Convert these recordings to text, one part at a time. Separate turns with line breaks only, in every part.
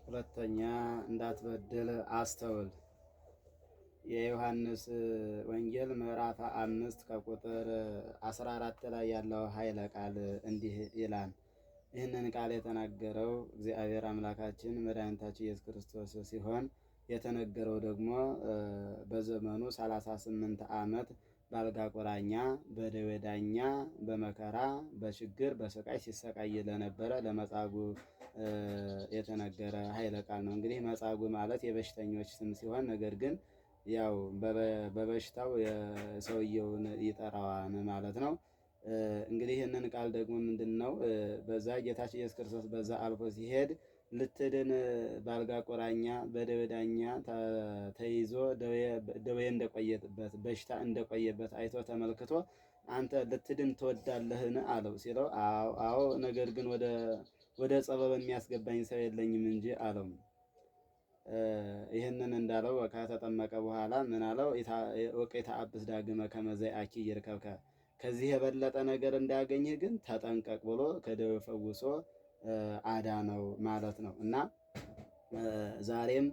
ሁለተኛ እንዳትበድል አስተውል። የዮሐንስ ወንጌል ምዕራፍ 5 ከቁጥር 14 ላይ ያለው ኃይለ ቃል እንዲህ ይላል። ይህንን ቃል የተናገረው እግዚአብሔር አምላካችን መድኃኒታችን ኢየሱስ ክርስቶስ ሲሆን የተነገረው ደግሞ በዘመኑ 38 ዓመት በአልጋ ቁራኛ በደዌ ዳኛ በመከራ በችግር በስቃይ ሲሰቃይ ለነበረ ለመጻጉዕ የተነገረ ኃይለ ቃል ነው። እንግዲህ መጻጉዕ ማለት የበሽተኞች ስም ሲሆን ነገር ግን ያው በበሽታው የሰውየውን ይጠራዋን ማለት ነው። እንግዲህ ይህንን ቃል ደግሞ ምንድነው? በዛ ጌታችን ኢየሱስ ክርስቶስ በዛ አልፎ ሲሄድ ልትድን በአልጋ ቁራኛ በደዌ ዳኛ ተይዞ ደዌ እንደቆየበት በሽታ እንደቆየበት አይቶ ተመልክቶ አንተ ልትድን ትወዳለህን አለው። ሲለው አዎ ነገር ግን ወደ ጸበል የሚያስገባኝ ሰው የለኝም እንጂ አለው። ይህንን እንዳለው ከተጠመቀ በኋላ ምን አለው? ወኢተአብስ ዳግመ ከመ ዘይአኪ ይርከብከ፣ ከዚህ የበለጠ ነገር እንዳያገኝህ ግን ተጠንቀቅ ብሎ ከደዌ ፈውሶ አዳነው ማለት ነው። እና ዛሬም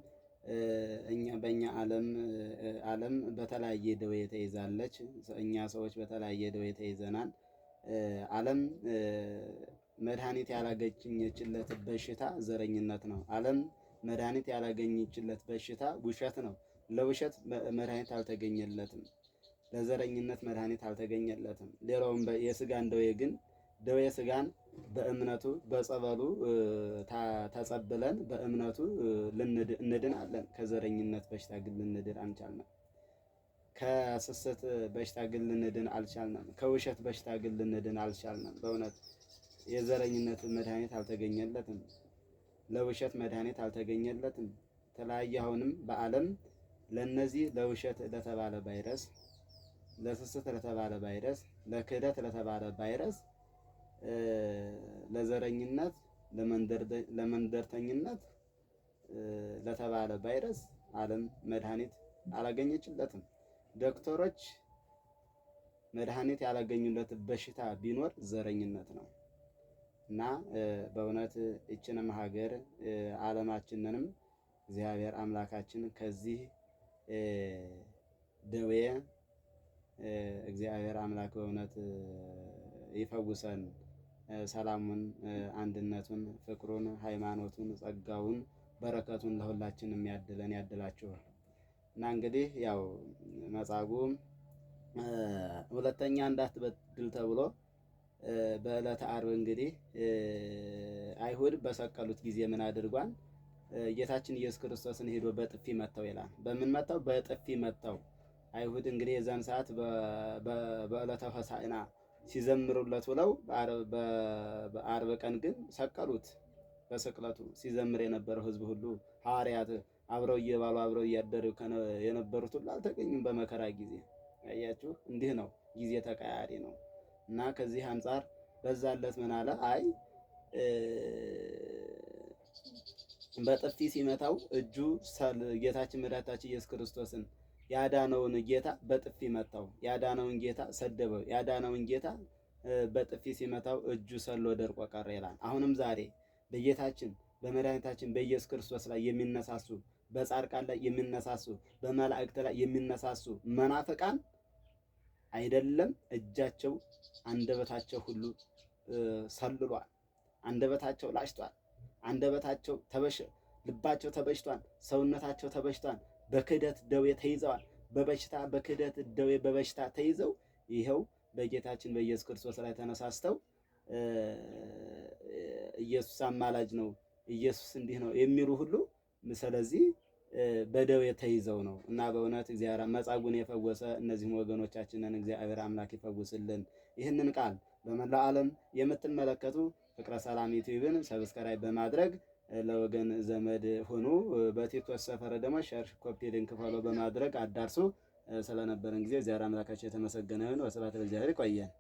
በእኛ ዓለም በተለያየ ደዌ ተይዛለች። እኛ ሰዎች በተለያየ ደዌ ተይዘናል። ዓለም መድኃኒት ያላገኘችለት በሽታ ዘረኝነት ነው። ዓለም መድኃኒት ያላገኘችለት በሽታ ውሸት ነው። ለውሸት መድኃኒት አልተገኘለትም። ለዘረኝነት መድኃኒት አልተገኘለትም። ሌላውም የስጋን ደዌ ግን ደዌ ስጋን በእምነቱ በጸበሉ ተጸብለን በእምነቱ እንድናለን። ከዘረኝነት በሽታ ግን ልንድን አልቻልንም። ከስስት በሽታ ግን ልንድን አልቻልንም። ከውሸት በሽታ ግን ልንድን አልቻልንም። በእውነት የዘረኝነት መድኃኒት አልተገኘለትም። ለውሸት መድኃኒት አልተገኘለትም። ተለያየ አሁንም በዓለም ለነዚህ ለውሸት ለተባለ ቫይረስ፣ ለስስት ለተባለ ቫይረስ፣ ለክህደት ለተባለ ቫይረስ፣ ለዘረኝነት፣ ለመንደርተኝነት ለተባለ ቫይረስ ዓለም መድኃኒት አላገኘችለትም። ዶክተሮች መድኃኒት ያላገኙለት በሽታ ቢኖር ዘረኝነት ነው። እና በእውነት ይችንም ሀገር ዓለማችንንም እግዚአብሔር አምላካችን ከዚህ ደዌ እግዚአብሔር አምላክ በእውነት ይፈውሰን። ሰላሙን፣ አንድነቱን፣ ፍቅሩን፣ ሃይማኖቱን፣ ጸጋውን፣ በረከቱን ለሁላችን የሚያድለን ያድላችሁ። እና እንግዲህ ያው መጻጉዕ ሁለተኛ እንዳትበድል ተብሎ በዕለተ ዓርብ እንግዲህ አይሁድ በሰቀሉት ጊዜ ምን አድርጓል? ጌታችን ኢየሱስ ክርስቶስን ሄዶ በጥፊ መታው ይላል። በምን መታው? በጥፊ መታው። አይሁድ እንግዲህ የዛን ሰዓት በዕለተ ሆሳዕና ሲዘምሩለት ውለው በዓርብ ቀን ግን ሰቀሉት። በስቅለቱ ሲዘምር የነበረው ሕዝብ ሁሉ ሐዋርያት አብረው እየባሉ አብረው እያደሩ የነበሩት ሁሉ አልተገኙም በመከራ ጊዜ። አያችሁ፣ እንዲህ ነው፣ ጊዜ ተቀያሪ ነው። እና ከዚህ አንጻር በዛለት ምን አለ? አይ በጥፊ ሲመታው እጁ ጌታችን መድኃኒታችን ኢየሱስ ክርስቶስን ያዳነውን ጌታ በጥፊ መታው። ያዳነውን ጌታ ሰደበው። ያዳነውን ጌታ በጥፊ ሲመታው እጁ ሰሎ ደርቆ ቀረ ይላል። አሁንም ዛሬ በጌታችን በመድኃኒታችን በኢየሱስ ክርስቶስ ላይ የሚነሳሱ፣ በጻድቃን ላይ የሚነሳሱ፣ በመላእክት ላይ የሚነሳሱ መናፍቃን አይደለም እጃቸው አንደበታቸው ሁሉ ሰልሏል። አንደበታቸው ላሽቷል። አንደበታቸው ልባቸው ተበሽቷል። ሰውነታቸው ተበሽቷል። በክህደት ደዌ ተይዘዋል። በክህደት ደዌ በበሽታ ተይዘው ይኸው በጌታችን በኢየሱስ ክርስቶስ ላይ ተነሳስተው ኢየሱስ አማላጅ ነው፣ ኢየሱስ እንዲህ ነው የሚሉ ሁሉ ስለዚህ በደዌ ተይዘው ነው። እና በእውነት እግዚአብሔር መጻጉዕን የፈወሰ እነዚህም ወገኖቻችንን እግዚአብሔር አምላክ ይፈውስልን። ይህንን ቃል በመላው ዓለም የምትመለከቱ ፍቅረ ሰላም ዩቲዩብን ሰብስክራይብ በማድረግ ለወገን ዘመድ ሁኑ። በቲክቶክ ሰፈር ደግሞ ሼር፣ ኮፒ ሊንክ ፎሎ በማድረግ አዳርሱ። ስለነበረን ጊዜ እግዚአብሔር አምላካችን የተመሰገነ ይሁን። ወስብሐት ለእግዚአብሔር። ይቆየን።